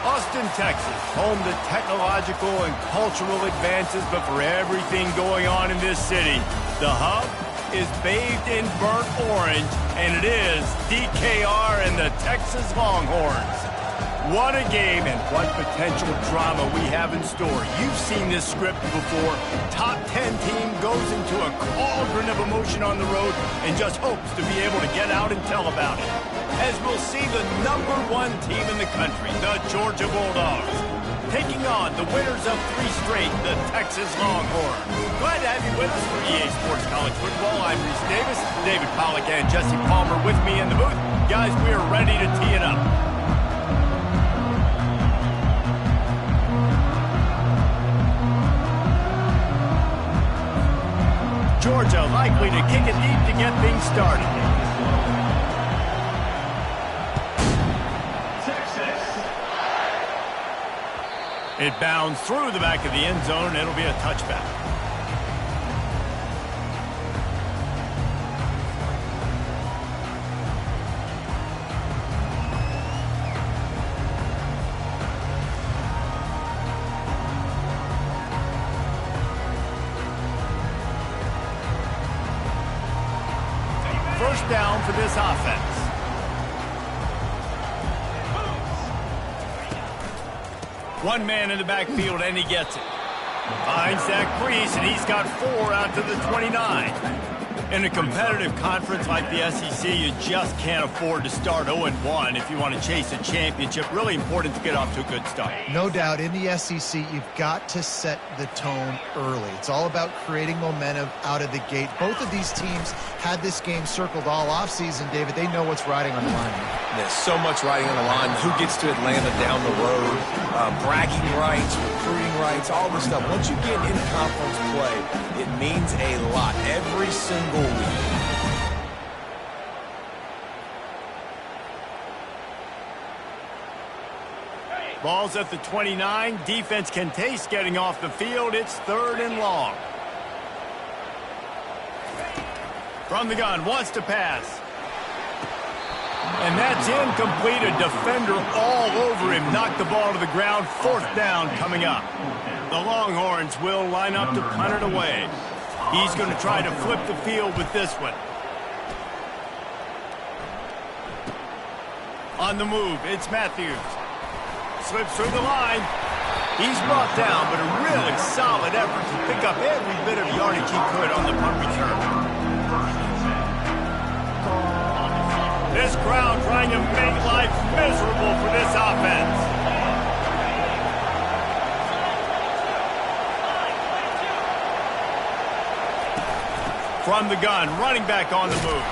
Austin, Texas, home to technological and cultural advances, but for everything going on in this city, the hub is bathed in burnt orange, and it is DKR and the Texas Longhorns. What a game and what potential drama we have in store. You've seen this script before. Top 10 team goes into a cauldron of emotion on the road and just hopes to be able to get out and tell about it. As we'll see the #1 team in the country, the Georgia Bulldogs, taking on the winners of 3 straight, the Texas Longhorns. Glad to have you with us for EA Sports College Football. I'm Reese Davis, David Pollack and Jesse Palmer with me in the booth. Guys, we are ready to tee it up. Georgia likely to kick it deep to get things started. It bounds through the back of the end zone. It'll be a touchback. First down for this offense. One man in the backfield, and he gets it. Finds Zach Priest, and he's got 4 out to the 29. In a competitive conference like the SEC, you just can't afford to start 0-1 if you want to chase a championship. Really important to get off to a good start. No doubt, in the SEC, you've got to set the tone early. It's all about creating momentum out of the gate. Both of these teams had this game circled all offseason, David. They know what's riding on the line. There's so much riding on the line. Who gets to Atlanta down the road, bragging rights, recruiting rights, all this stuff. Once you get in conference play, it means a lot every single week. Ball's at the 29. Defense can taste getting off the field. It's 3rd and long. From the gun, wants to pass. And that's incomplete. A defender all over him. Knocked the ball to the ground. 4th down coming up. The Longhorns will line up to punt it away. He's going to try to flip the field with this one. On the move, it's Matthews. Slips through the line. He's brought down, but a really solid effort to pick up every bit of yardage he could on the punt return. This crowd trying to make life miserable for this offense. From the gun, running back on the move.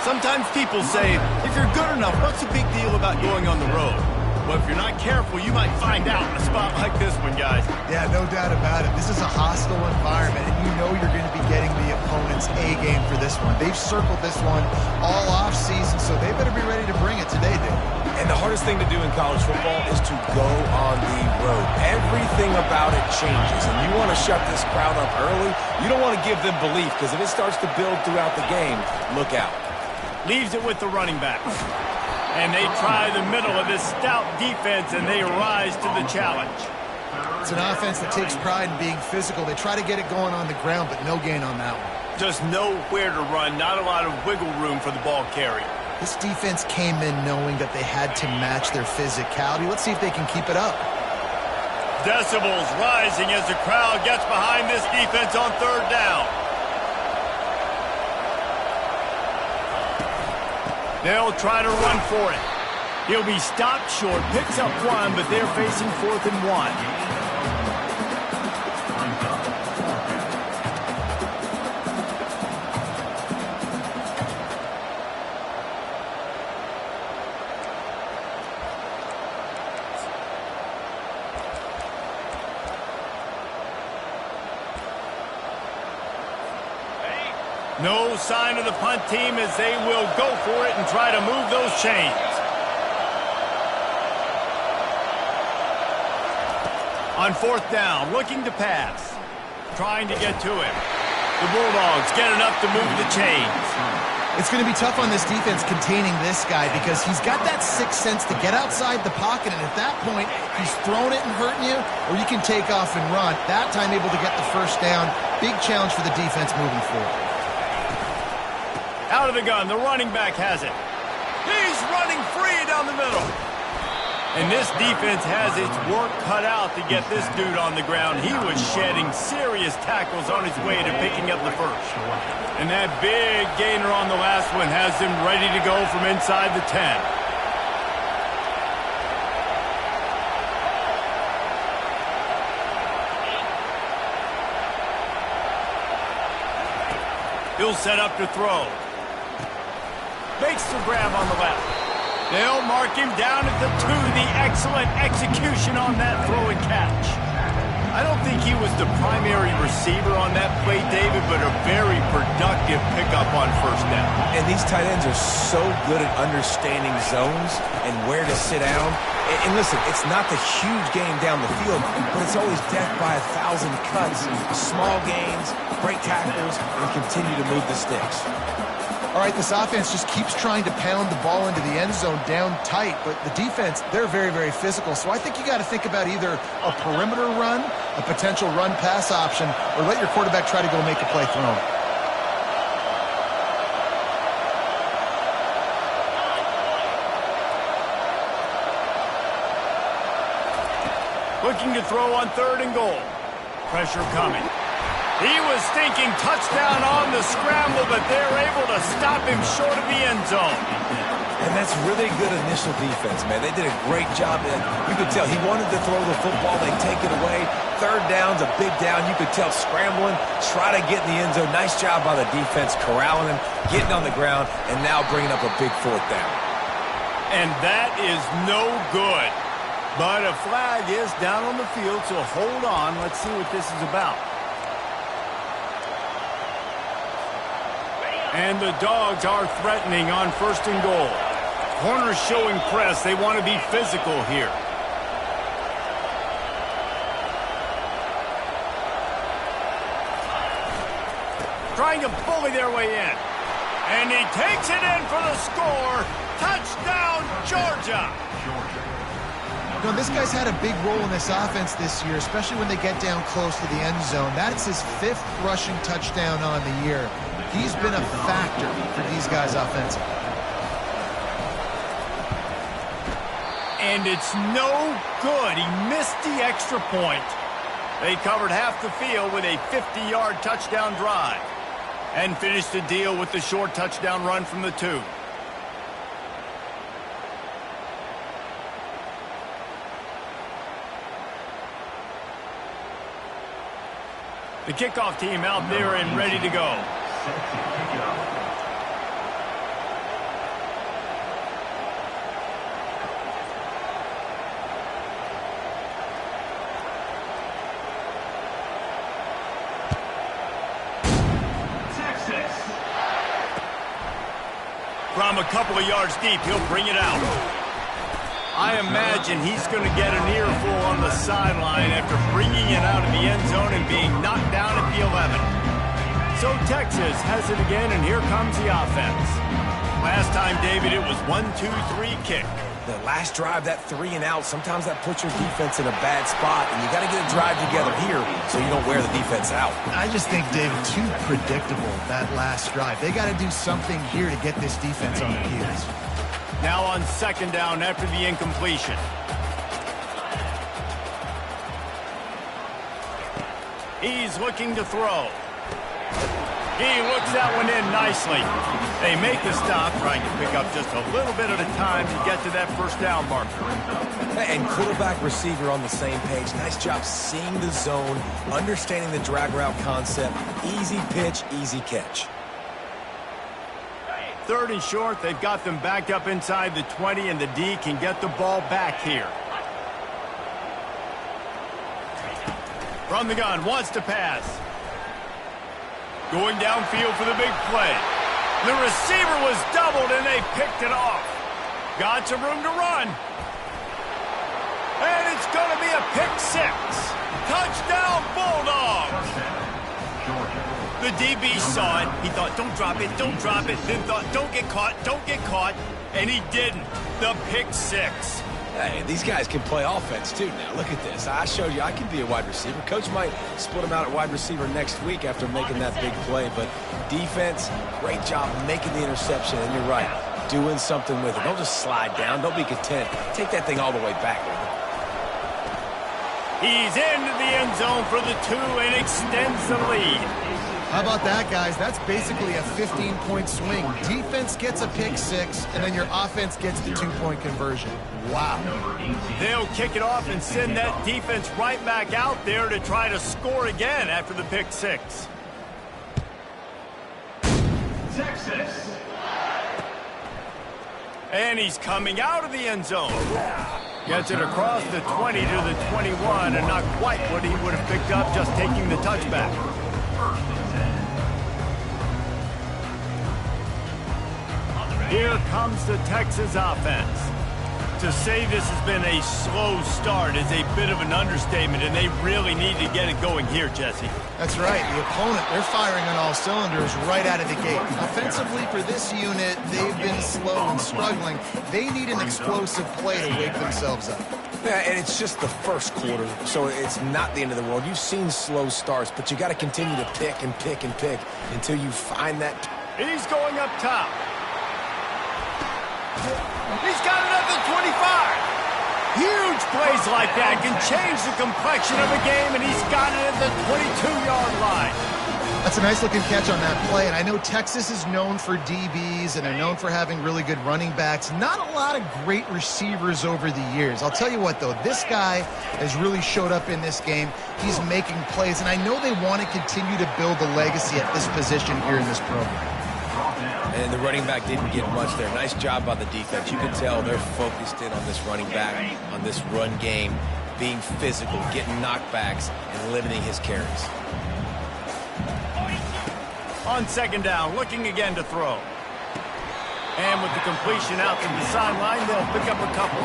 Sometimes people say, if you're good enough, what's the big deal about going on the road? Well, if you're not careful, you might find out in a spot like this one, guys. Yeah, no doubt about it. This is a hostile environment, and you know you're going to be getting the opponent's A game for this one. They've circled this one all off season, so they better be ready to bring it today, Dave. And the hardest thing to do in college football is to go on the road. Everything about it changes, and you want to shut this crowd up early. You don't want to give them belief, because if it starts to build throughout the game, look out. Leaves it with the running back. And they try the middle of this stout defense, and they rise to the challenge. It's an offense that takes pride in being physical. They try to get it going on the ground, but no gain on that one. Just nowhere to run, not a lot of wiggle room for the ball carrier. This defense came in knowing that they had to match their physicality. Let's see if they can keep it up. Decibels rising as the crowd gets behind this defense on 3rd down. They'll try to run for it. He'll be stopped short, picks up 1, but they're facing 4th and 1. No sign of the punt team as they will go for it and try to move those chains. On 4th down, looking to pass. Trying to get to him. The Bulldogs get enough to move the chains. It's going to be tough on this defense containing this guy because he's got that sixth sense to get outside the pocket, and at that point, he's throwing it and hurting you, or you can take off and run. That time able to get the first down. Big challenge for the defense moving forward. Out of the gun, the running back has it. He's running free down the middle. And this defense has its work cut out to get this dude on the ground. He was shedding serious tackles on his way to picking up the first. And that big gainer on the last one has him ready to go from inside the 10. He'll set up to throw. Makes the grab on the left. They'll mark him down at the 2. The excellent execution on that throw and catch. I don't think he was the primary receiver on that play, David, but a very productive pickup on first down. And these tight ends are so good at understanding zones and where to sit down. And listen, it's not the huge game down the field, but it's always death by 1,000 cuts, small gains, break tackles, and continue to move the sticks. All right, this offense just keeps trying to pound the ball into the end zone down tight, but the defense, they're very, very physical. So I think you got to think about either a perimeter run, a potential run-pass option, or let your quarterback try to go make a play throwing. Looking to throw on 3rd and goal. Pressure coming. He was thinking touchdown on the scramble, but they're able to stop him short of the end zone. And that's really good initial defense, man. They did a great job. You could tell he wanted to throw the football. They take it away. 3rd down's a big down. You could tell scrambling, try to get in the end zone. Nice job by the defense, corralling him, getting on the ground, and now bringing up a big 4th down. And that is no good. But a flag is down on the field, so hold on. Let's see what this is about. And the Dogs are threatening on 1st and goal. Corners showing press. They want to be physical here. Trying to bully their way in. And he takes it in for the score. Touchdown, Georgia. You know, this guy's had a big role in this offense this year, especially when they get down close to the end zone. That's his 5th rushing touchdown on the year. He's been a factor for these guys offensively. And it's no good. He missed the extra point. They covered half the field with a 50-yard touchdown drive and finished the deal with the short touchdown run from the 2. The kickoff team out there and ready to go. From a couple of yards deep, he'll bring it out. I imagine he's going to get an earful on the sideline after bringing it out of the end zone and being knocked down at the 11. So Texas has it again, and here comes the offense. Last time, David, it was 1-2-3 kick. The last drive, that 3 and out, sometimes that puts your defense in a bad spot, and you got to get a drive together here so you don't wear the defense out. I just think, David, too predictable, that last drive. They got to do something here to get this defense on their heels. Now on 2nd down after the incompletion. He's looking to throw. He looks that one in nicely. They make the stop, trying to pick up just a little bit at a time to get to that 1st down marker. And quarterback receiver on the same page. Nice job seeing the zone, understanding the drag route concept. Easy pitch, easy catch. 3rd and short, they've got them backed up inside the 20, and the D can get the ball back here. From the gun, wants to pass. Going downfield for the big play. The receiver was doubled, and they picked it off. Got some room to run. And it's going to be a pick 6. Touchdown, Bulldogs. The DB saw it. He thought, don't drop it, don't drop it. Then thought, don't get caught. And he didn't. The pick six. Hey, these guys can play offense, too, now. Look at this. I showed you I can be a wide receiver. Coach might split them out at wide receiver next week after making that big play. But defense, great job making the interception. And you're right, doing something with it. Don't just slide down. Don't be content. Take that thing all the way back. He's into the end zone for the 2 and extends the lead. How about that, guys? That's basically a 15-point swing. Defense gets a pick six, and then your offense gets the 2-point conversion. Wow. They'll kick it off and send that defense right back out there to try to score again after the pick six. Texas. And he's coming out of the end zone. Gets it across the 20 to the 21, and not quite what he would have picked up just taking the touchback. Here comes the Texas offense. To say this has been a slow start is a bit of an understatement, and they really need to get it going here, Jesse. That's right. The opponent, they're firing on all cylinders right out of the gate. Offensively, for this unit, they've been slow and struggling. They need an explosive play to wake themselves up. Yeah, and it's just the first quarter, so it's not the end of the world. You've seen slow starts, but you got to continue to pick and pick and pick until you find that. He's going up top. He's got it at the 25. Huge plays like that can change the complexion of a game, and he's got it at the 22-yard line. That's a nice-looking catch on that play, and I know Texas is known for DBs, and they're known for having really good running backs. Not a lot of great receivers over the years. I'll tell you what, though, this guy has really showed up in this game. He's making plays, and I know they want to continue to build a legacy at this position here in this program. And the running back didn't get much there. Nice job by the defense. You can tell they're focused in on this running back, on this run game, being physical, getting knockbacks, and limiting his carries. On second down, looking again to throw. And with the completion out to the sideline, they'll pick up a couple.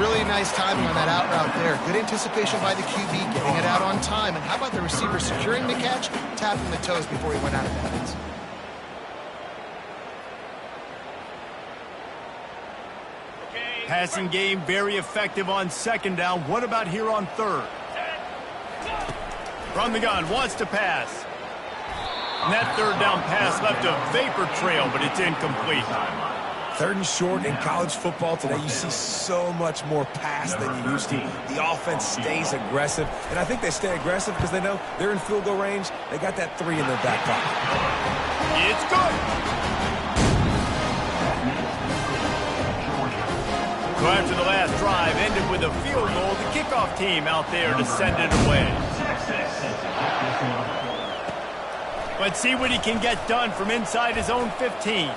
Really nice timing on that out route there. Good anticipation by the QB, getting it out on time. And how about the receiver securing the catch, tapping the toes before he went out of bounds? Passing game very effective on second down. What about here on third? From the gun, wants to pass. And that third down pass left a vapor trail, but it's incomplete. Third and short in college football today, you see so much more pass than you used to. The offense stays aggressive, and I think they stay aggressive because they know they're in field goal range. They got that 3 in their back pocket. It's good. So after the last drive ended with a field goal, the kickoff team out there to send it away. Let's see what he can get done from inside his own 15. And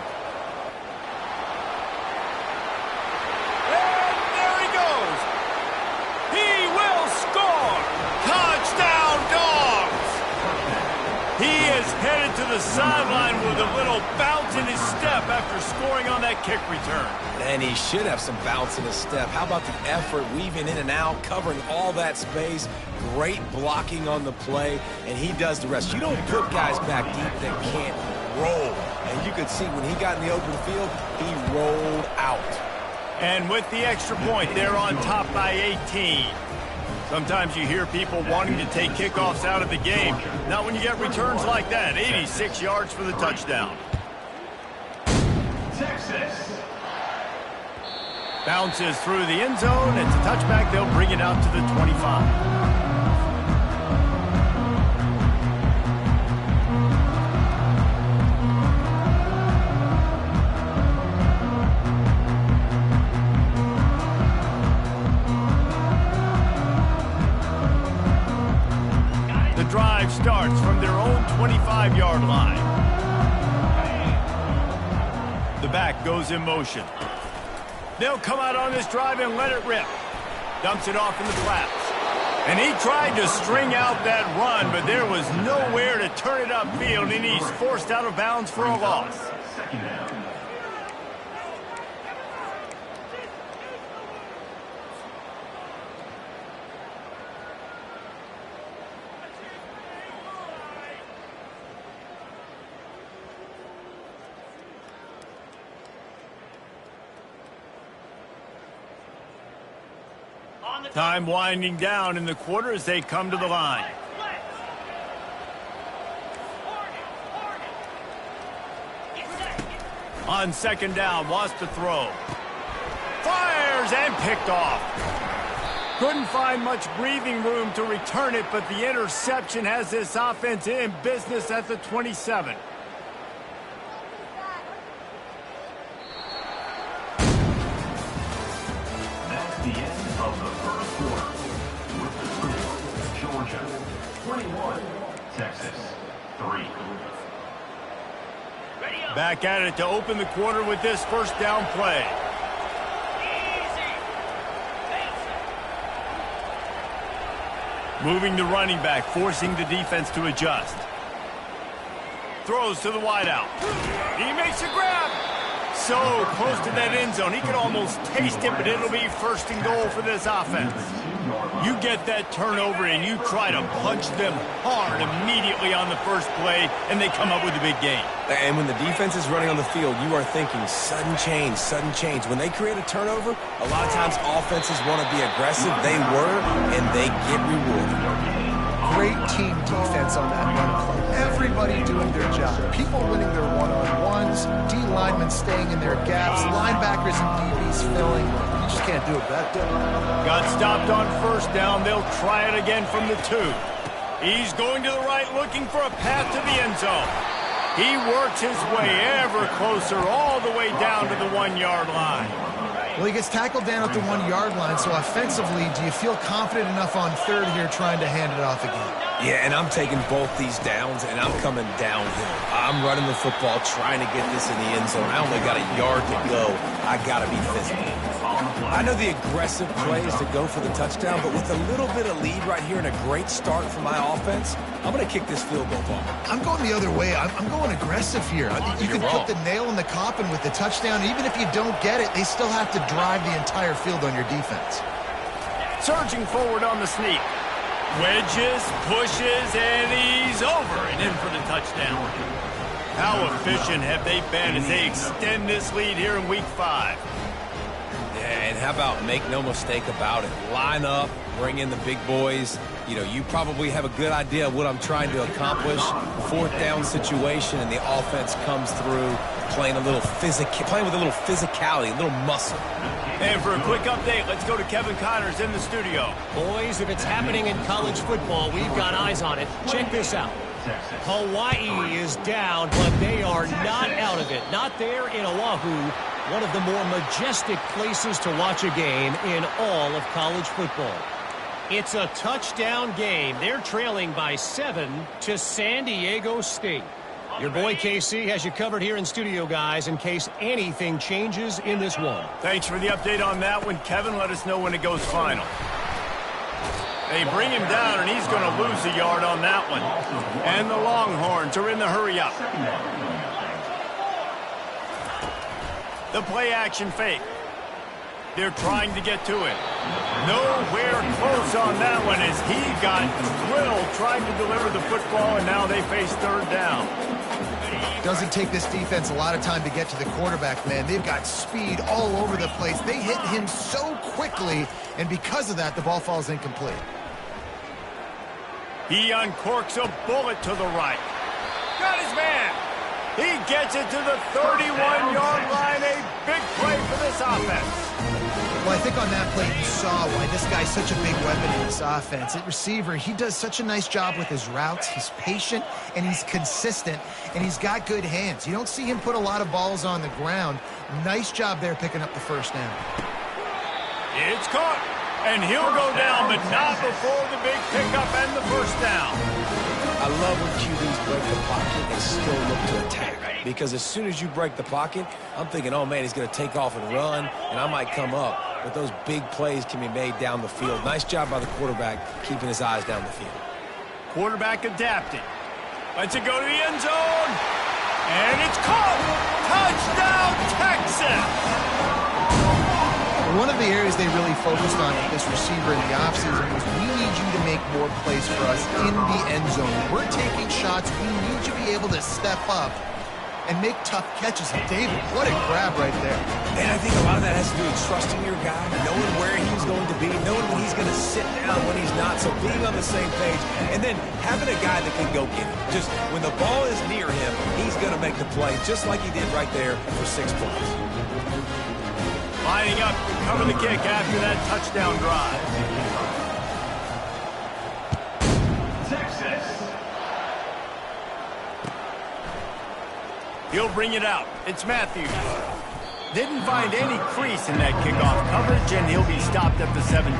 there he goes. He will score. Touchdown, Dogs. He is headed to the sideline with a little bounce in his step after scoring on that kick return. And he should have some bounce in his step. How about the effort, weaving in and out, covering all that space, great blocking on the play, and he does the rest. You don't put guys back deep that can't roll. And you could see when he got in the open field, he rolled out. And with the extra point, they're on top by 18. Sometimes you hear people wanting to take kickoffs out of the game. Not when you get returns like that. 86 yards for the touchdown. Texas. Bounces through the end zone. It's a touchback. They'll bring it out to the 25. The drive starts from their own 25-yard line. The back goes in motion. They'll come out on this drive and let it rip. Dumps it off in the flats. And he tried to string out that run, but there was nowhere to turn it upfield, and he's forced out of bounds for a loss. Time winding down in the quarter as they come to the line. On second down, wants to throw. Fires and picked off. Couldn't find much breathing room to return it, but the interception has this offense in business at the 27. That's the end of the first quarter. With the score, Georgia 21, Texas 3. Back at it to open the quarter with this first down play. Moving the running back, forcing the defense to adjust. Throws to the wideout. He makes a grab. So close to that end zone. He could almost taste it, but it'll be first and goal for this offense. You get that turnover and you try to punch them hard immediately on the first play, and they come up with a big gain. And when the defense is running on the field, you are thinking sudden change, sudden change. When they create a turnover, a lot of times offenses want to be aggressive. They were, and they get rewarded. Great team defense on that run play. Everybody doing their job. People winning their one-on-ones, D linemen staying in their gaps, linebackers and DBs filling. You just can't do it better. Got stopped on first down. They'll try it again from the 2. He's going to the right, looking for a path to the end zone. He works his way ever closer all the way down to the 1-yard line. Well, he gets tackled down at the 1-yard line, so offensively, do you feel confident enough on third here trying to hand it off again? Yeah, and I'm taking both these downs, and I'm coming downhill. I'm running the football, trying to get this in the end zone. I only got a yard to go. I got to be physical. I know the aggressive play is to go for the touchdown, but with a little bit of lead right here and a great start for my offense, I'm going to kick this field goal ball. I'm going the other way. I'm going aggressive here. You can put the nail in the coffin with the touchdown. Even if you don't get it, they still have to drive the entire field on your defense. Surging forward on the sneak. Wedges, pushes, and he's over and in for the touchdown. How efficient have they been as they extend this lead here in Week 5? And how about make no mistake about it? Line up, bring in the big boys. You know, you probably have a good idea of what I'm trying to accomplish. Fourth down situation, and the offense comes through playing with a little physicality, a little muscle. And for a quick update, let's go to Kevin Connors in the studio. Boys, if it's happening in college football, we've got eyes on it. Check this out. Hawaii is down, but they are not out of it. Not there in Oahu, one of the more majestic places to watch a game in all of college football. It's a touchdown game. They're trailing by 7 to San Diego State. Your boy KC has you covered here in studio, guys, in case anything changes in this one. Thanks for the update on that one, Kevin. Let us know when it goes final. They bring him down, and he's going to lose a yard on that one. And the Longhorns are in the hurry-up. The play-action fake. They're trying to get to it. Nowhere close on that one as he got drilled trying to deliver the football, and now they face third down. Doesn't take this defense a lot of time to get to the quarterback, man. They've got speed all over the place. They hit him so quickly, and because of that, the ball falls incomplete. He uncorks a bullet to the right. Got his man. He gets it to the 31-yard line. A big play for this offense. Well, I think on that play you saw why this guy's such a big weapon in this offense. At receiver, he does such a nice job with his routes. He's patient, and he's consistent, and he's got good hands. You don't see him put a lot of balls on the ground. Nice job there picking up the first down. It's caught, and he'll go down, but not before the big pickup and the first down. I love when QBs break the pocket and still look to attack. Because as soon as you break the pocket, I'm thinking, oh, man, he's going to take off and run, and I might come up. But those big plays can be made down the field. Nice job by the quarterback keeping his eyes down the field. Quarterback adapting. Lets it go to the end zone. And it's caught. Touchdown, Texas. One of the areas they really focused on with this receiver in the offseason was we need you to make more plays for us in the end zone. We're taking shots. We need you to be able to step up and make tough catches. And David, what a grab right there. And I think a lot of that has to do with trusting your guy, knowing where he's going to be, knowing when he's going to sit down, when he's not. So being on the same page, and then having a guy that can go get it. Just when the ball is near him, he's going to make the play, just like he did right there for 6 points. Lining up to cover the kick after that touchdown drive. Texas. He'll bring it out. It's Matthews. Didn't find any crease in that kickoff coverage, and he'll be stopped at the 17.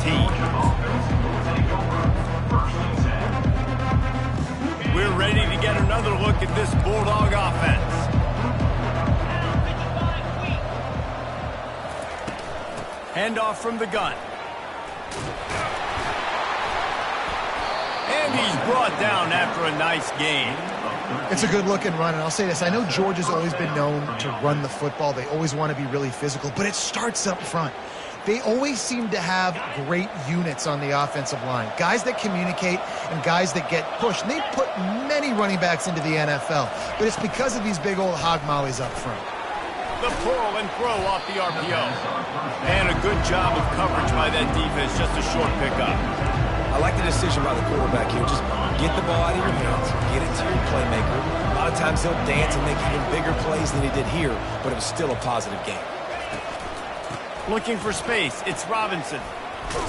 We're ready to get another look at this Bulldog offense. Handoff from the gun. And he's brought down after a nice gain. It's a good-looking run, and I'll say this. I know Georgia's always been known to run the football. They always want to be really physical, but it starts up front. They always seem to have great units on the offensive line, guys that communicate and guys that get pushed. And they put many running backs into the NFL, but it's because of these big old hog mollies up front. The pull and throw off the RPO. And a good job of coverage by that defense, just a short pickup. I like the decision by the quarterback here. Just get the ball out of your hands, get it to your playmaker. A lot of times he'll dance and make even bigger plays than he did here, but it was still a positive game. Looking for space, it's Robinson.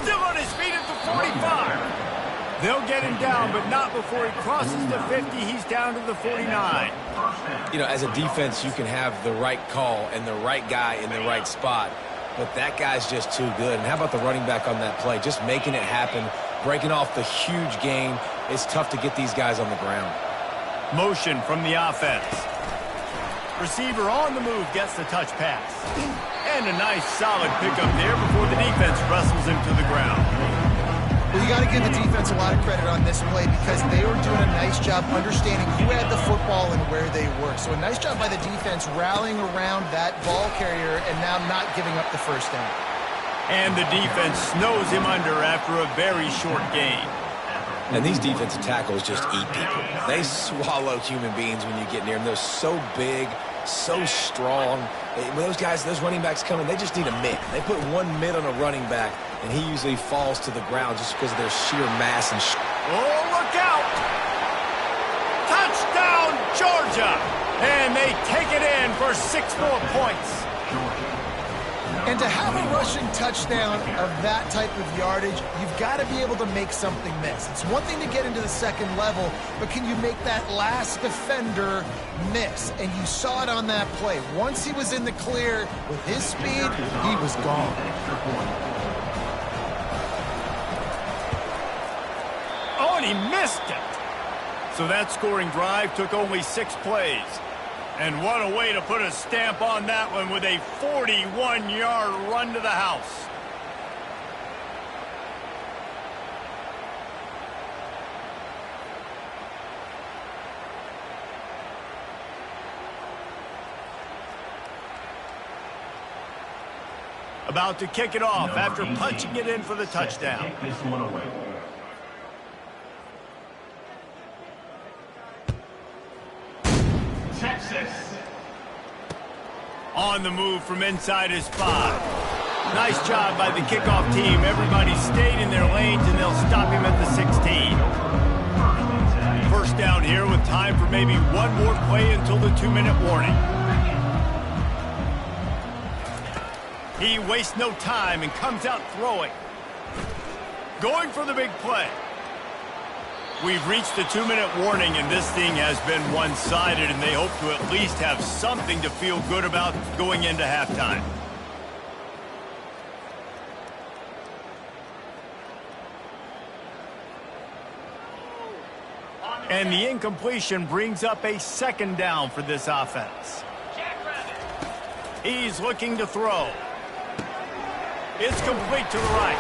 Still on his feet at the 45. They'll get him down, but not before he crosses the 50. He's down to the 49. You know, as a defense, you can have the right call and the right guy in the right spot, but that guy's just too good. And how about the running back on that play? Just making it happen, breaking off the huge gain. It's tough to get these guys on the ground. Motion from the offense. Receiver on the move gets the touch pass. And a nice solid pickup there before the defense wrestles him to the ground. Well, you got to give the defense a lot of credit on this play because they were doing a nice job understanding who had the football and where they were. So a nice job by the defense rallying around that ball carrier and now not giving up the first down. And the defense snows him under after a very short gain. And these defensive tackles just eat people. They swallow human beings when you get near them. They're so big, so strong. When those guys, those running backs come in, they just need a mitt. They put one mitt on a running back, and he usually falls to the ground just because of their sheer mass and oh, look out! Touchdown, Georgia! And they take it in for 6 more points. And to have a rushing touchdown of that type of yardage, you've got to be able to make something miss. It's one thing to get into the second level, but can you make that last defender miss? And you saw it on that play. Once he was in the clear with his speed, he was gone. Oh, and he missed it. So that scoring drive took only 6 plays. And what a way to put a stamp on that one with a 41-yard run to the house. About to kick it off after punching it in for the touchdown. Take this one away. Texas. On the move from inside his 5. Nice job by the kickoff team. Everybody stayed in their lanes, and they'll stop him at the 16. First down here with time for maybe one more play until the 2-minute warning. He wastes no time and comes out throwing. Going for the big play. We've reached the 2-minute warning, and this thing has been one-sided, and they hope to at least have something to feel good about going into halftime. And the incompletion brings up a 2nd down for this offense. He's looking to throw. It's complete to the right.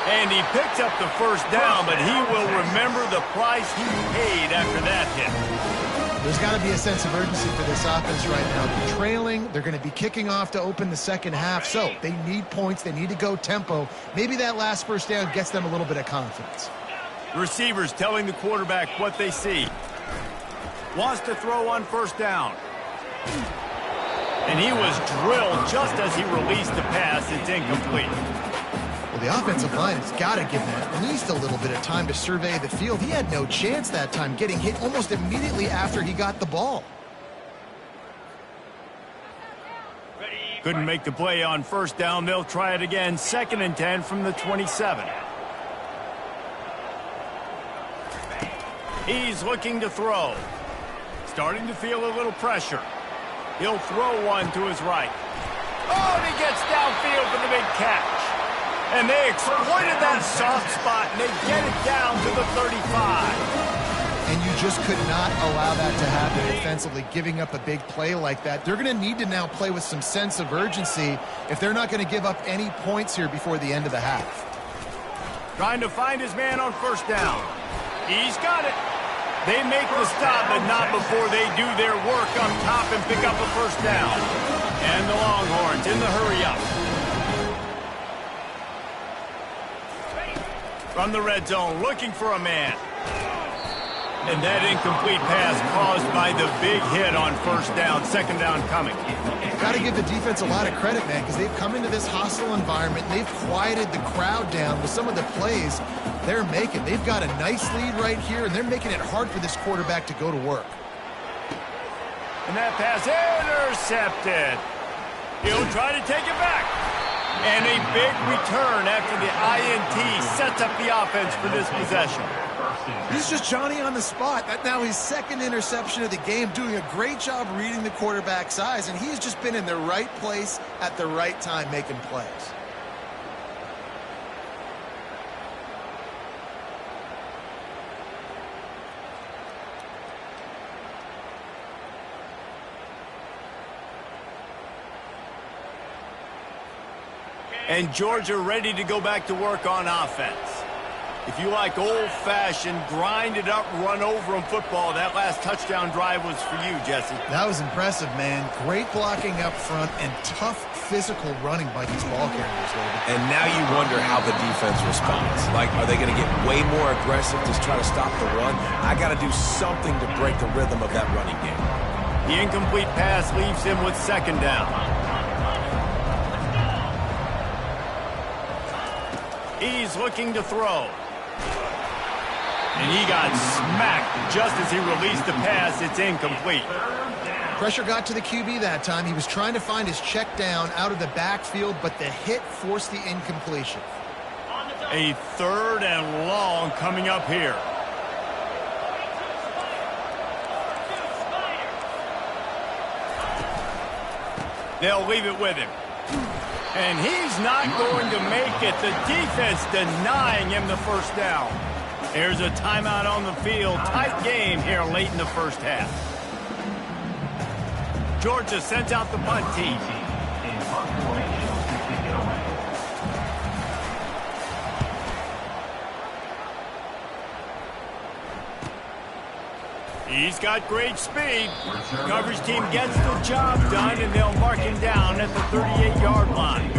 And he picks up the first down, but he will remember the price he paid after that hit. There's got to be a sense of urgency for this offense right now. They're trailing. They're going to be kicking off to open the second half. So they need points. They need to go tempo. Maybe that last first down gets them a little bit of confidence. Receivers telling the quarterback what they see. Wants to throw on first down. And he was drilled just as he released the pass. It's incomplete. Well, the offensive line has got to give him at least a little bit of time to survey the field. He had no chance that time, getting hit almost immediately after he got the ball. Couldn't make the play on first down. They'll try it again. 2nd and 10 from the 27. He's looking to throw. Starting to feel a little pressure. He'll throw one to his right. Oh, and he gets downfield for the big catch. And they exploited that soft spot, and they get it down to the 35. And you just could not allow that to happen defensively, giving up a big play like that. They're going to need to now play with some sense of urgency if they're not going to give up any points here before the end of the half. Trying to find his man on first down. He's got it. They make the stop, but not before they do their work on top and pick up a first down. And the Longhorns in the hurry-up. From the red zone, looking for a man. And that incomplete pass caused by the big hit on first down. 2nd down coming. Got to give the defense a lot of credit, man, because they've come into this hostile environment, and they've quieted the crowd down with some of the plays they're making. They've got a nice lead right here, and they're making it hard for this quarterback to go to work. And that pass intercepted. He'll try to take it back. And a big return after the INT sets up the offense for this possession. He's just Johnny on the spot. That now his 2nd interception of the game, doing a great job reading the quarterback's eyes, and he's just been in the right place at the right time making plays. And Georgia ready to go back to work on offense. If you like old-fashioned, grind-it-up, run-over-'em football, that last touchdown drive was for you, Jesse. That was impressive, man. Great blocking up front and tough physical running by these ball carriers, David. And now you wonder how the defense responds. Like, are they going to get way more aggressive to try to stop the run? I got to do something to break the rhythm of that running game. The incomplete pass leaves him with 2nd down. He's looking to throw. And he got smacked just as he released the pass. It's incomplete. Pressure got to the QB that time. He was trying to find his check down out of the backfield, but the hit forced the incompletion. A 3rd and long coming up here. They'll leave it with him. And he's not going to make it. The defense denying him the first down. There's a timeout on the field. Tight game here late in the first half. Georgia sends out the punt team. He's got great speed. Coverage team gets the job done, and they'll mark him down at the 38-yard line.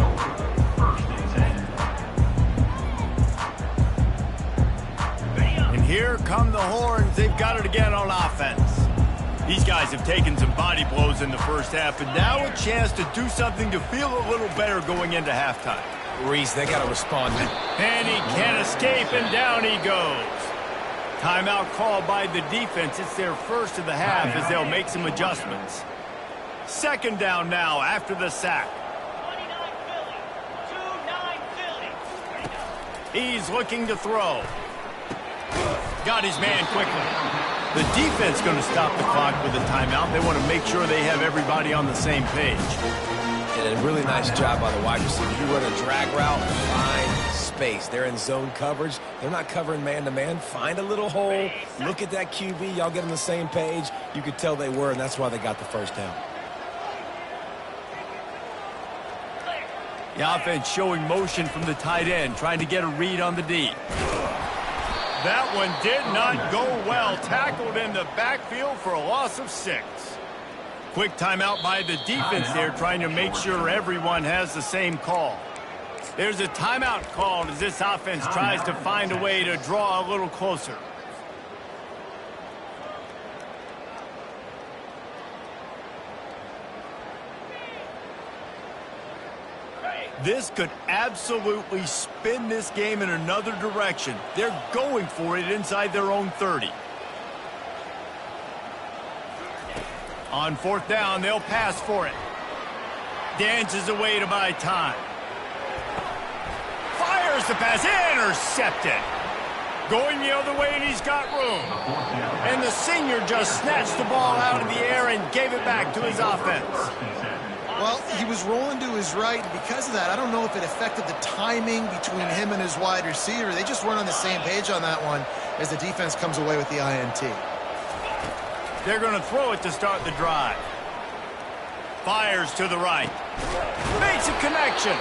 And here come the Horns. They've got it again on offense. These guys have taken some body blows in the first half, and now a chance to do something to feel a little better going into halftime. Reese, they got to respond. And he can't escape, and down he goes. Timeout called by the defense. It's their first of the half as they'll make some adjustments. 2nd down now after the sack. He's looking to throw. Got his man quickly. The defense going to stop the clock with a timeout. They want to make sure they have everybody on the same page. And a really nice job by the wide receiver. You run a drag route, find space. They're in zone coverage. They're not covering man-to-man. Find a little hole. Look at that QB. Y'all get on the same page. You could tell they were, and that's why they got the first down. The offense showing motion from the tight end, trying to get a read on the D. That one did not go well. Tackled in the backfield for a loss of 6. Quick timeout by the defense there, trying to make sure everyone has the same call. There's a timeout called as this offense tries to find a way to draw a little closer. This could absolutely spin this game in another direction. They're going for it inside their own 30. On fourth down, they'll pass for it. Dances away to buy time. Fires the pass, intercepted. Going the other way, and he's got room. And the senior just snatched the ball out of the air and gave it back to his offense. Well, he was rolling to his right, and because of that, I don't know if it affected the timing between him and his wide receiver. They just weren't on the same page on that one as the defense comes away with the INT. They're going to throw it to start the drive. Fires to the right. Makes a connection.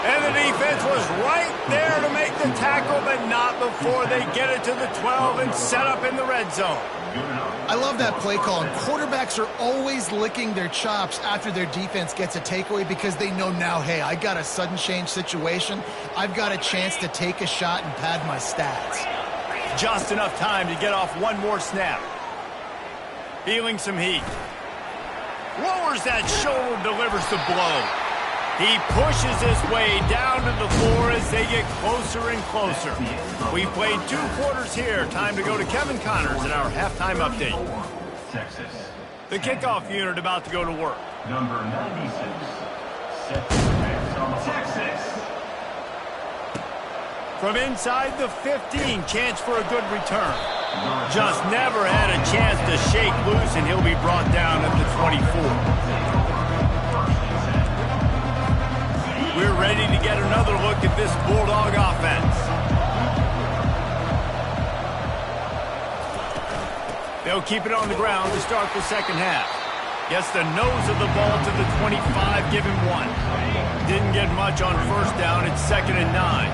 And the defense was right there to make the tackle, but not before they get it to the 12 and set up in the red zone. I love that play call. And quarterbacks are always licking their chops after their defense gets a takeaway because they know now, hey, I got a sudden change situation. I've got a chance to take a shot and pad my stats. Just enough time to get off one more snap. Feeling some heat. Lowers that shoulder, delivers the blow. He pushes his way down to the floor as they get closer and closer. We played 2 quarters here. Time to go to Kevin Connors in our halftime update. Texas. The kickoff unit about to go to work. Number 96. Set to advance on Texas. From inside the 15, chance for a good return. Just never had a chance to shake loose, and he'll be brought down at the 24. We're ready to get another look at this Bulldog offense. They'll keep it on the ground to start the second half. Gets the nose of the ball to the 25, give him 1. Didn't get much on first down. It's 2nd and 9.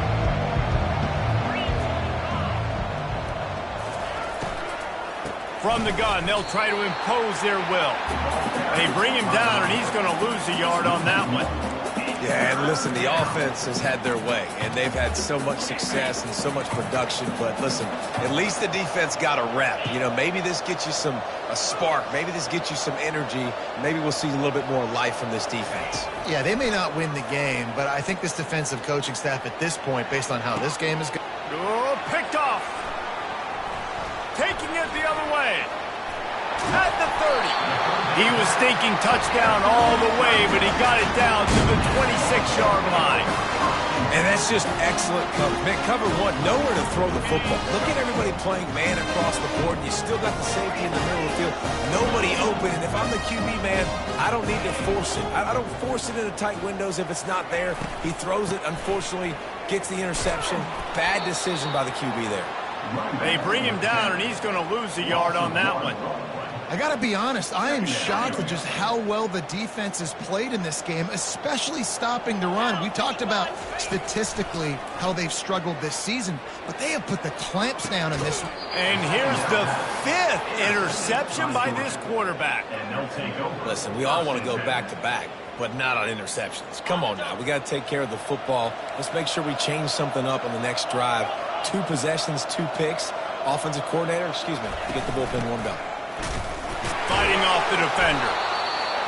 From the gun, they'll try to impose their will. They bring him down, and he's going to lose a yard on that one. Yeah, and listen, the offense has had their way, and they've had so much success and so much production. But listen, at least the defense got a rep. You know, maybe this gets you a spark. Maybe this gets you some energy. Maybe we'll see a little bit more life from this defense. Yeah, they may not win the game, but I think this defensive coaching staff at this point, based on how this game is going. Oh, picked off. Taking it the other way. At the 30. He was thinking touchdown all the way, but he got it down to the 26-yard line. And that's just excellent cover. Man, cover 1, nowhere to throw the football. Look at everybody playing man across the board, and you still got the safety in the middle of the field. Nobody open, and if I'm the QB, man, I don't need to force it. I don't force it into tight windows if it's not there. He throws it, unfortunately, gets the interception. Bad decision by the QB there. They bring him down, and he's going to lose a yard on that one. I got to be honest, I am shocked at just how well the defense has played in this game, especially stopping the run. We talked about statistically how they've struggled this season, but they have put the clamps down in this one. And here's the 5th interception by this quarterback. Listen, we all want to go back-to-back, but not on interceptions. Come on now, we got to take care of the football. Let's make sure we change something up on the next drive. 2 possessions, 2 picks. Offensive coordinator, get the bullpen warmed up. Fighting off the defender.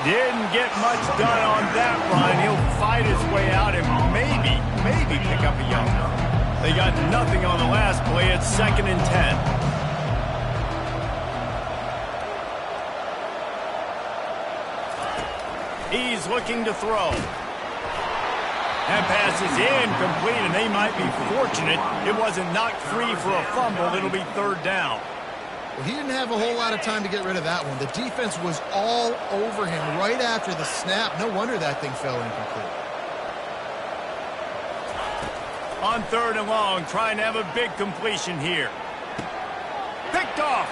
Didn't get much done on that run. He'll fight his way out and maybe pick up a yard. They got nothing on the last play. It's 2nd and 10. He's looking to throw. That pass is incomplete, and they might be fortunate it wasn't knocked free for a fumble. It'll be 3rd down. Well, he didn't have a whole lot of time to get rid of that one. The defense was all over him right after the snap. No wonder that thing fell incomplete. On 3rd and long, trying to have a big completion here. Picked off.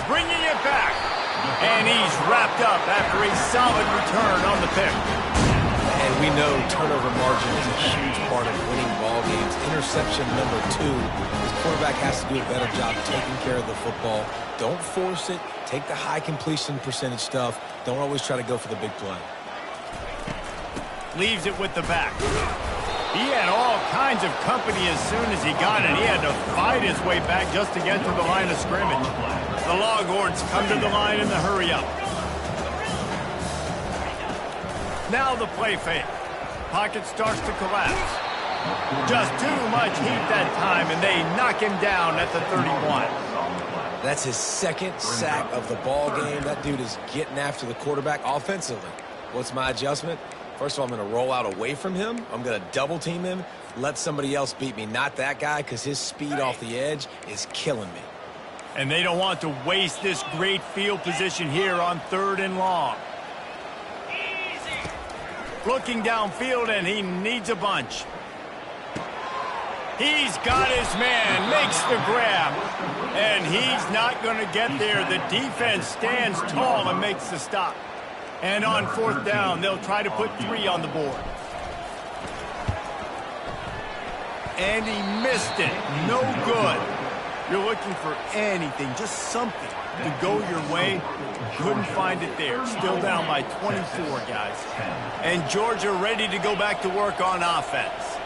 Bringing it back. And he's wrapped up after a solid return on the pick. And we know turnover margin is a huge part of winning ball games. Interception number 2. This quarterback has to do a better job taking care of the football. Don't force it. Take the high completion percentage stuff. Don't always try to go for the big play. Leaves it with the back. He had all kinds of company as soon as he got it. He had to fight his way back just to get to the line of scrimmage. The Longhorns come to the line in the hurry-up. Now the play fake. pocket starts to collapse. Just too much heat that time, and they knock him down at the 31. That's his second sack of the ball game. That dude is getting after the quarterback offensively. What's my adjustment? First of all, I'm going to roll out away from him. I'm going to double team him, let somebody else beat me, not that guy, because his speed off the edge is killing me. And they don't want to waste this great field position here on 3rd and long. Looking downfield, and he needs a bunch. He's got his man, makes the grab, and he's not going to get there. The defense stands tall and makes the stop. And on 4th down, they'll try to put 3 on the board. And he missed it. No good. You're looking for anything, just something to go your way. Couldn't find it there. Still down by 24, guys. And Georgia ready to go back to work on offense.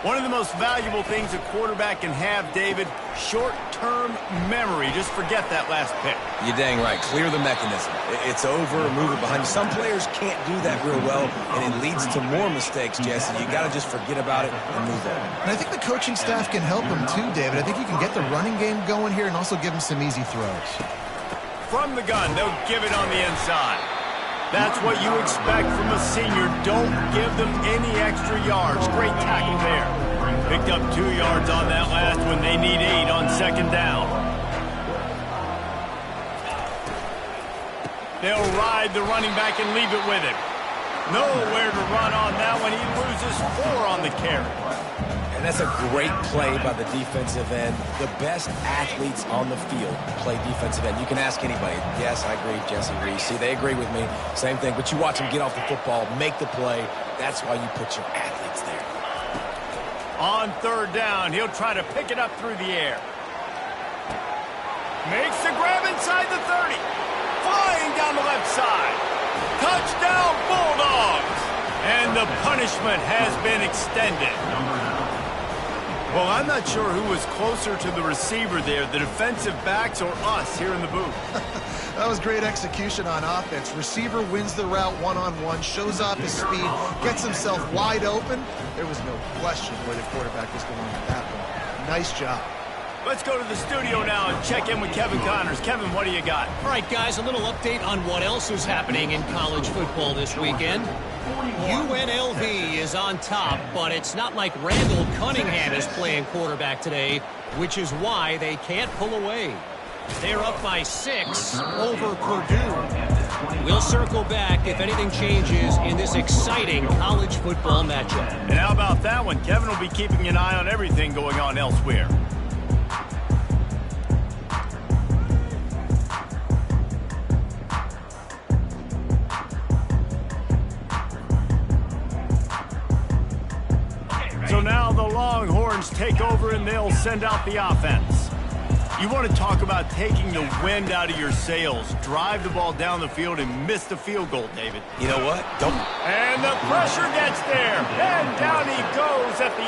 One of the most valuable things a quarterback can have, David, short-term memory. Just forget that last pick. You're dang right. Clear the mechanism. It's over, move it behind you. Some players can't do that real well, and it leads to more mistakes, Jesse. You got to just forget about it and move on. And I think the coaching staff can help him too, David. I think you can get the running game going here and also give him some easy throws. From the gun, they'll give it on the inside. That's what you expect from a senior. Don't give them any extra yards. Great tackle there. Picked up 2 yards on that last one. They need 8 on 2nd down. They'll ride the running back and leave it with him. Nowhere to run on that one. He loses 4 on the carry. And that's a great play by the defensive end. The best athletes on the field play defensive end. You can ask anybody. Yes, I agree, Jesse agrees. See, they agree with me. Same thing. But you watch them get off the football, make the play. That's why you put your athletes there. On 3rd down, he'll try to pick it up through the air. Makes the grab inside the 30. Flying down the left side. Touchdown, Bulldogs! And the punishment has been extended. Well, I'm not sure who was closer to the receiver there, the defensive backs or us here in the booth. That was great execution on offense. Receiver wins the route one-on-one, shows off his speed, gets himself wide open. There was no question where the quarterback was going with that one. Nice job. Let's go to the studio now and check in with Kevin Connors. Kevin, what do you got? All right, guys, a little update on what else is happening in college football this weekend. UNLV is on top, but it's not like Randall Cunningham is playing quarterback today, which is why they can't pull away. They're up by 6 over Purdue. We'll circle back if anything changes in this exciting college football matchup. And how about that one? Kevin will be keeping an eye on everything going on elsewhere. So now the Longhorns take over and they'll send out the offense. You want to talk about taking the wind out of your sails. Drive the ball down the field and miss the field goal, David. You know what? Don't. And the pressure gets there. And down he goes at the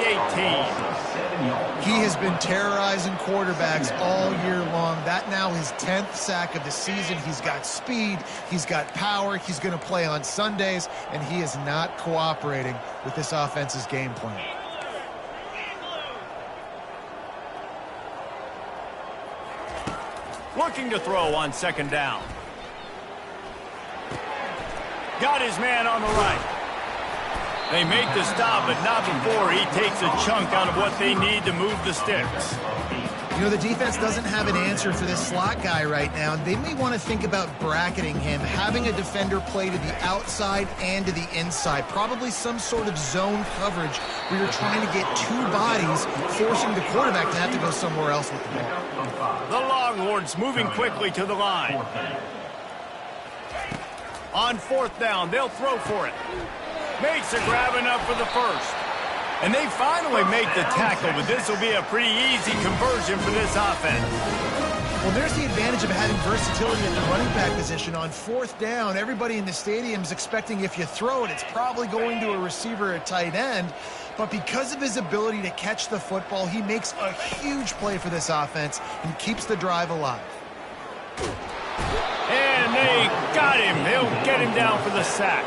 18. He has been terrorizing quarterbacks all year long. That now his 10th sack of the season. He's got speed. He's got power. He's going to play on Sundays. And he is not cooperating with this offense's game plan. Looking to throw on 2nd down. Got his man on the right. They make the stop, but not before he takes a chunk out of what they need to move the sticks. You know, the defense doesn't have an answer for this slot guy right now. They may want to think about bracketing him, having a defender play to the outside and to the inside. Probably some sort of zone coverage where you're trying to get 2 bodies, forcing the quarterback to have to go somewhere else with the ball. The Longhorns moving quickly to the line. On 4th down, they'll throw for it. Makes a grab enough for the first. And they finally make the tackle, but this will be a pretty easy conversion for this offense. Well, there's the advantage of having versatility at the running back position. On 4th down, everybody in the stadium is expecting if you throw it, it's probably going to a receiver or tight end. But because of his ability to catch the football, he makes a huge play for this offense and keeps the drive alive. And they got him. They'll get him down for the sack.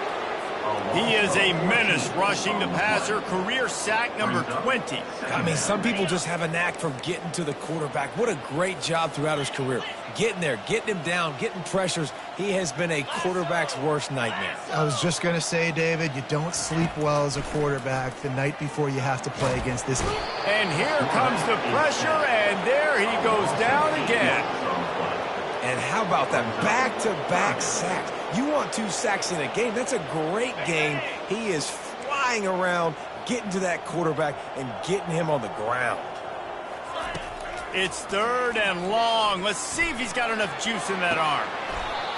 He is a menace rushing the passer, career sack number 20. I mean, some people just have a knack for getting to the quarterback. What a great job throughout his career. Getting there, getting him down, getting pressures. He has been a quarterback's worst nightmare. I was just going to say, David, you don't sleep well as a quarterback the night before you have to play against this team. And here comes the pressure, and there he goes down again. And how about that back-to-back sacks? You want 2 sacks in a game. That's a great game. He is flying around, getting to that quarterback and getting him on the ground. It's 3rd and long. Let's see if he's got enough juice in that arm.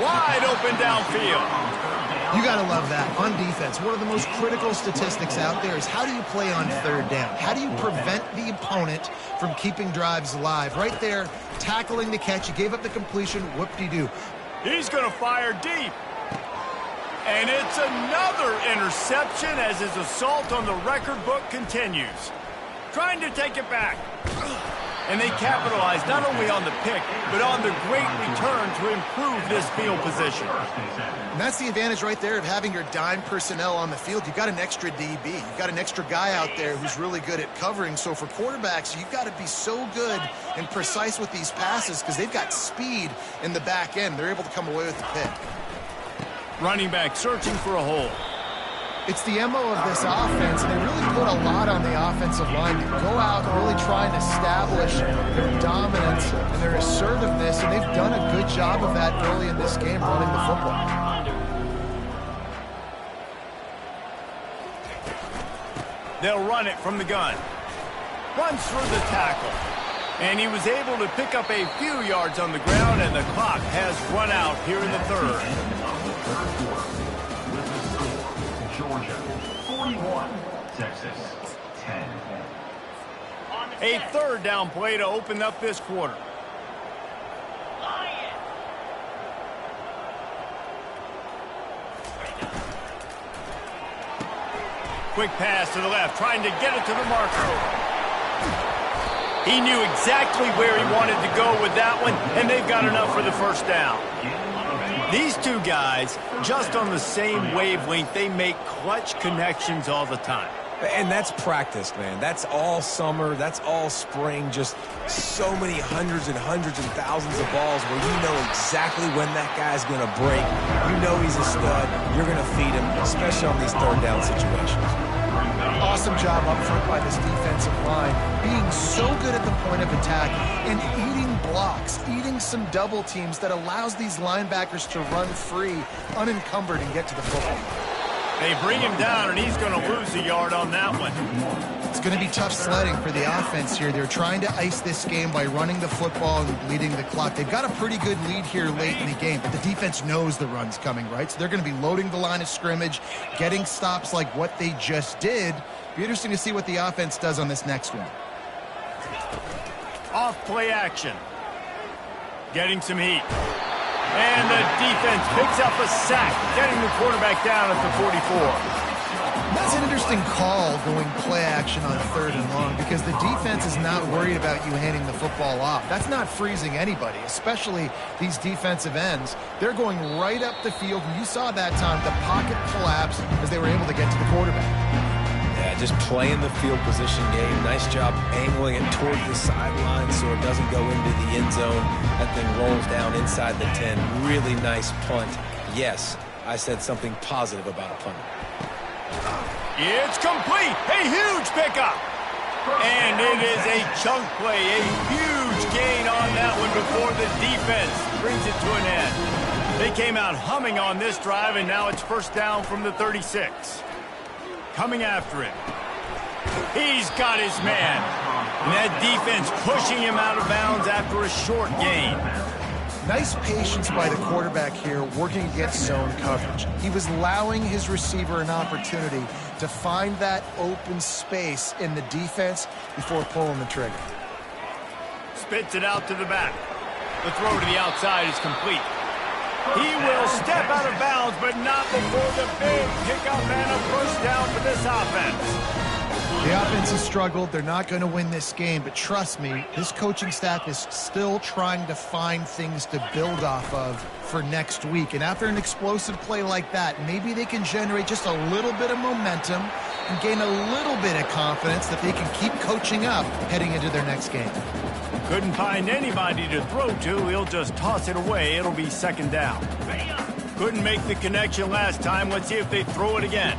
Wide open downfield. You got to love that. On defense, one of the most critical statistics out there is how do you play on 3rd down? How do you prevent the opponent from keeping drives alive? Right there, tackling the catch. You gave up the completion. Whoop-de-doo. He's going to fire deep. And it's another interception as his assault on the record book continues. Trying to take it back. And they capitalize not only on the pick, but on the great return to improve this field position. And that's the advantage right there of having your dime personnel on the field. You've got an extra DB. You've got an extra guy out there who's really good at covering. So for quarterbacks, you've got to be so good and precise with these passes because they've got speed in the back end. They're able to come away with the pick. Running back searching for a hole. It's the MO of this offense, and they really put a lot on the offensive line to go out and really try and establish their dominance and their assertiveness, and they've done a good job of that early in this game running the football. They'll run it from the gun. Runs through the tackle. And he was able to pick up a few yards on the ground, and the clock has run out here in the 3rd. Georgia, 41, Texas, 10. A 3rd down play to open up this quarter. Quick pass to the left, trying to get it to the marker. He knew exactly where he wanted to go with that one, and they've got enough for the 1st down. These 2 guys, just on the same wavelength, they make clutch connections all the time. And that's practice, man. That's all summer. That's all spring. Just so many hundreds and thousands of balls where you know exactly when that guy's going to break. You know he's a stud. You're going to feed him, especially on these 3rd down situations. Awesome job up front by this defensive line, being so good at the point of attack and eating blocks, eating some double teams that allows these linebackers to run free, unencumbered, and get to the football. They bring him down, and he's going to lose a yard on that one. It's going to be tough sledding for the offense here. They're trying to ice this game by running the football and bleeding the clock. They've got a pretty good lead here late in the game, but the defense knows the run's coming, right? So they're going to be loading the line of scrimmage, getting stops like what they just did. Be interesting to see what the offense does on this next one. Off play action. Getting some heat. And the defense picks up a sack, getting the quarterback down at the 44. That's an interesting call going play action on 3rd and long because the defense is not worried about you handing the football off. That's not freezing anybody, especially these defensive ends. They're going right up the field, and you saw that time the pocket collapse as they were able to get to the quarterback. Yeah, just playing the field position game. Nice job angling it toward the sideline so it doesn't go into the end zone. That thing rolls down inside the 10. Really nice punt. Yes, I said something positive about a punt. It's complete. A huge pickup. And it is a chunk play. A huge gain on that one before the defense brings it to an end. They came out humming on this drive, and now it's 1st down from the 36. Coming after him. He's got his man. And that defense pushing him out of bounds after a short gain. Nice patience by the quarterback here working against zone coverage. He was allowing his receiver an opportunity to find that open space in the defense before pulling the trigger. Spits it out to the back. The throw to the outside is complete. He will step out of bounds, but not before the big pickup and a 1st down for this offense. The offense has struggled. They're not going to win this game, but trust me, this coaching staff is still trying to find things to build off of for next week. And after an explosive play like that, maybe they can generate just a little bit of momentum and gain a little bit of confidence that they can keep coaching up heading into their next game. Couldn't find anybody to throw to. He'll just toss it away. It'll be second down. Couldn't make the connection last time. Let's see if they throw it again.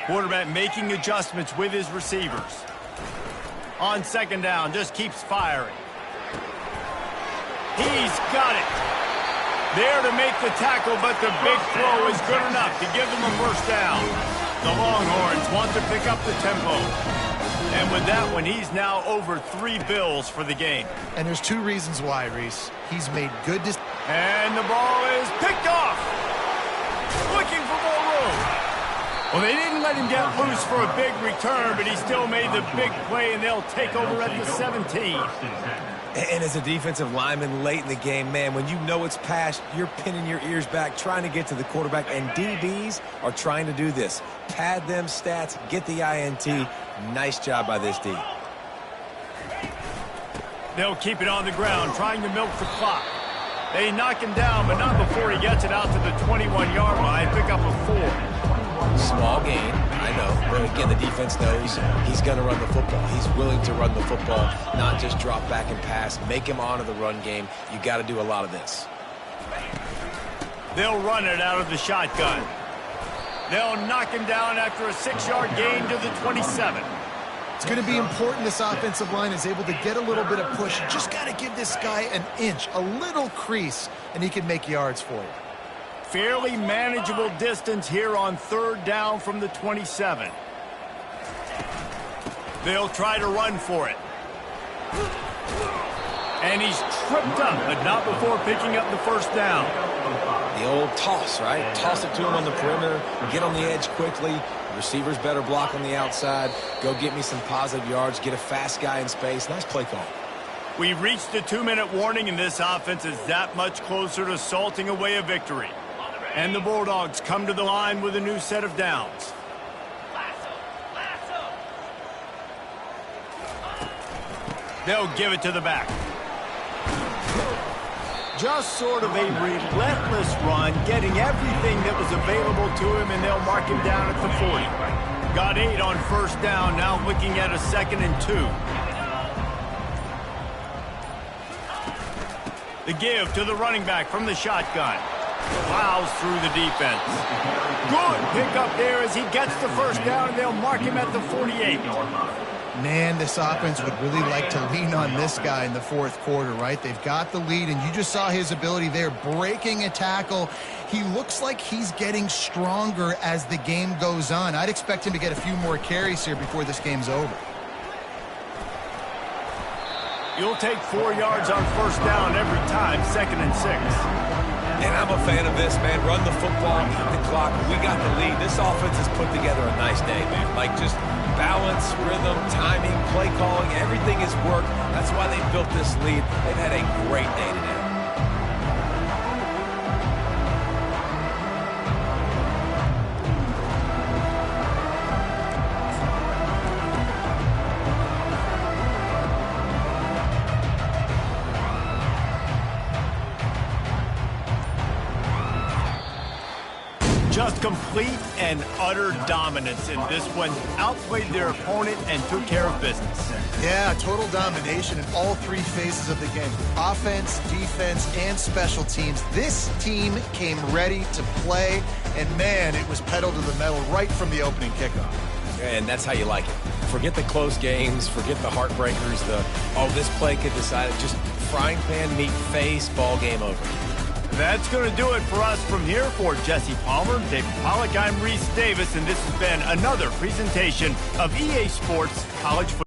Quarterback making adjustments with his receivers. On second down, just keeps firing. He's got it. There to make the tackle, but the big throw is good enough to give them a first down. The Longhorns want to pick up the tempo. And with that one, he's now over 3 bills for the game. And there's 2 reasons why, Reese. He's made good decisions. And the ball is picked off. Looking for more room. Well, they didn't let him get loose for a big return, but he still made the big play, and they'll take over at the 17. And as a defensive lineman late in the game, man, when you know it's past, you're pinning your ears back, trying to get to the quarterback, and DBs are trying to do this. Pad them stats, get the INT. Nice job by this D. They'll keep it on the ground, trying to milk the clock. They knock him down, but not before he gets it out to the 21-yard line. Pick up a 4. Small gain, I know, but again, the defense knows he's going to run the football. He's willing to run the football, not just drop back and pass, make him honor the run game. You got to do a lot of this. They'll run it out of the shotgun. They'll knock him down after a 6-yard gain to the 27. It's going to be important this offensive line is able to get a little bit of push. You just got to give this guy an inch, a little crease, and he can make yards for you. Fairly manageable distance here on third down from the 27. They'll try to run for it. And he's tripped up, but not before picking up the first down. The old toss, right? Toss it to him on the perimeter, get on the edge quickly. Receivers better block on the outside. Go get me some positive yards, get a fast guy in space. Nice play call. We've reached the 2-minute warning, and this offense is that much closer to salting away a victory. And the Bulldogs come to the line with a new set of downs. They'll give it to the back. Just sort of a relentless run, getting everything that was available to him, and they'll mark him down at the 40. Got 8 on first down, now looking at a 2nd and 2. The give to the running back from the shotgun. Plows through the defense. Good pickup there as he gets the first down, and they'll mark him at the 48. Man, this offense would really like to lean on this guy in the fourth quarter, right? They've got the lead, and you just saw his ability there, breaking a tackle. He looks like he's getting stronger as the game goes on. I'd expect him to get a few more carries here before this game's over. You'll take 4 yards on first down every time, 2nd and 6. And I'm a fan of this, man. Run the football, eat the clock. We got the lead. This offense has put together a nice day, man. Like just balance, rhythm, timing, play calling, everything has worked. That's why they built this lead. They've had a great day today. Just complete and utter dominance in this one. Outplayed their opponent and took care of business. Yeah, total domination in all 3 phases of the game. Offense, defense, and special teams. This team came ready to play, and man, it was pedal to the metal right from the opening kickoff. And that's how you like it. Forget the close games, forget the heartbreakers, this play could decide it. Just frying pan, meet face, ball game over. That's going to do it for us from here. For Jesse Palmer, David Pollack, I'm Reese Davis, and this has been another presentation of EA Sports College Football.